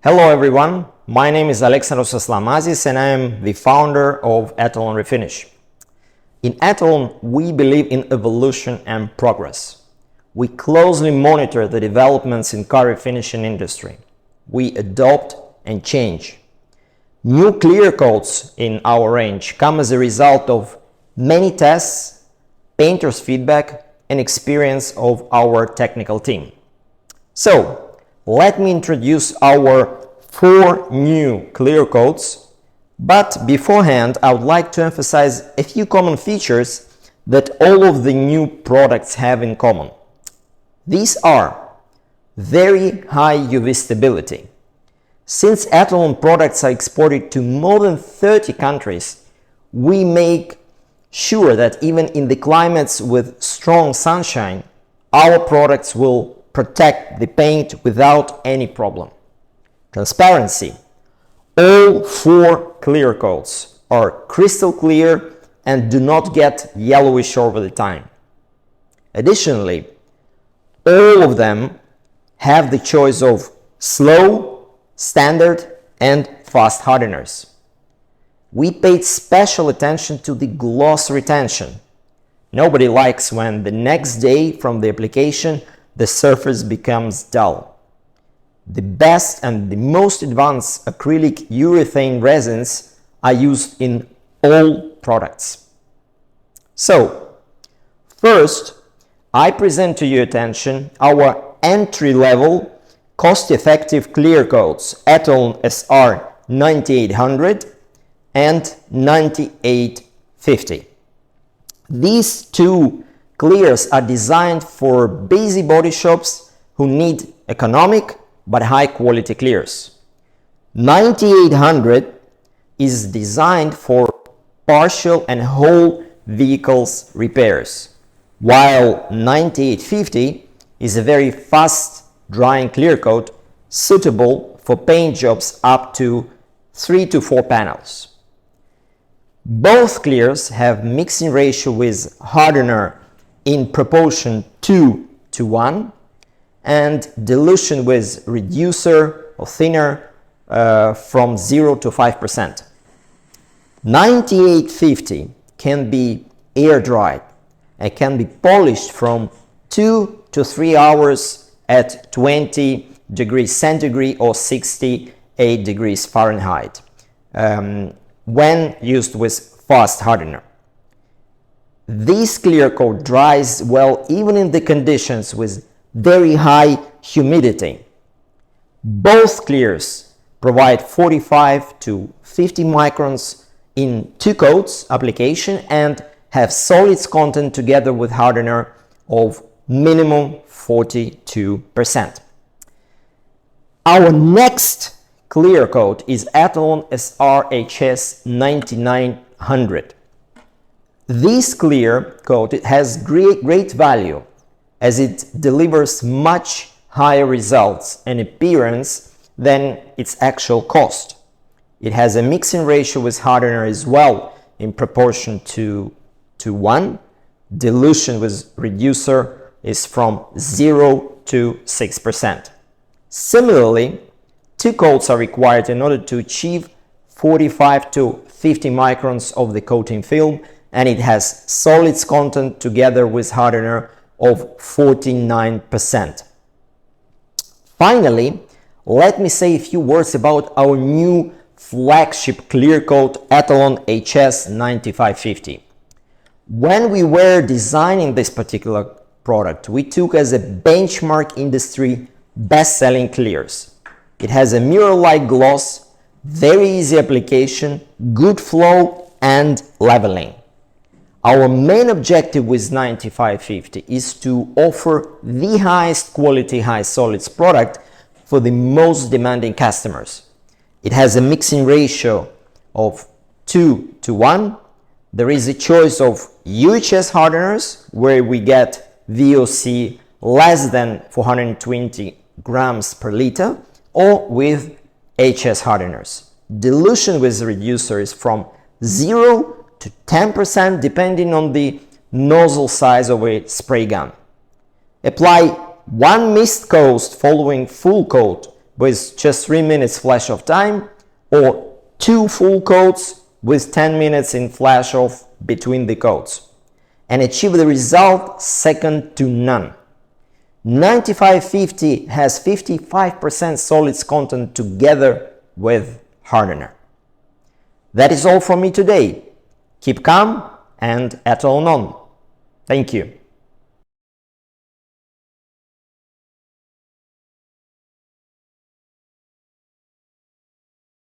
Hello everyone, my name is Alexandros and I am the founder of Etalon Refinish. In Etalon, we believe in evolution and progress. We closely monitor the developments in car refinishing industry. We adopt and change. New clear coats in our range come as a result of many tests, painters' feedback, and experience of our technical team. So, let me introduce our 4 new clear coats, but beforehand I would like to emphasize a few common features that all of the new products have in common. These are very high UV stability. Since Etalon products are exported to more than 30 countries, we make sure that even in the climates with strong sunshine, our products will protect the paint without any problem. Transparency. All 4 clear coats are crystal clear and do not get yellowish over the time. Additionally, all of them have the choice of slow, standard, and fast hardeners. We paid special attention to the gloss retention. Nobody likes when the next day from the application the surface becomes dull. The best and the most advanced acrylic urethane resins are used in all products. So, first, I present to your attention our entry-level, cost-effective clear coats, Etalon SR 9800 and 9850. These two clears are designed for busy body shops who need economic but high quality clears. 9800 is designed for partial and whole vehicles repairs, while 9850 is a very fast drying clear coat suitable for paint jobs up to 3 to 4 panels. Both clears have mixing ratio with hardener in proportion 2:1 and dilution with reducer or thinner from 0 to 5%. 9850 can be air dried and can be polished from 2 to 3 hours at 20 degrees centigrade or 68 degrees Fahrenheit when used with fast hardener. This clear coat dries well even in the conditions with very high humidity. Both clears provide 45 to 50 microns in 2 coats application and have solids content together with hardener of minimum 42%. Our next clear coat is Etalon SRHS 9900. This clear coat has great value as it delivers much higher results and appearance than its actual cost. It has a mixing ratio with hardener as well in proportion to 1. Dilution with reducer is from 0 to 6%. Similarly, 2 coats are required in order to achieve 45 to 50 microns of the coating film, and it has solids content together with hardener of 49%. Finally, let me say a few words about our new flagship clear coat Etalon HS 9550. When we were designing this particular product, we took as a benchmark industry best-selling clears. It has a mirror-like gloss, very easy application, good flow and leveling. Our main objective with 9550 is to offer the highest quality high solids product for the most demanding customers. It has a mixing ratio of 2:1. There is a choice of UHS hardeners where we get VOC less than 420 grams per liter or with HS hardeners. Dilution with reducer is from 0 to 10% depending on the nozzle size of a spray gun. Apply 1 mist coat following full coat with just 3 minutes flash off time, or 2 full coats with 10 minutes in flash off between the coats, and achieve the result second to none. 9550 has 55% solids content together with hardener. That is all from me today. Keep calm and Etalon on. Thank you.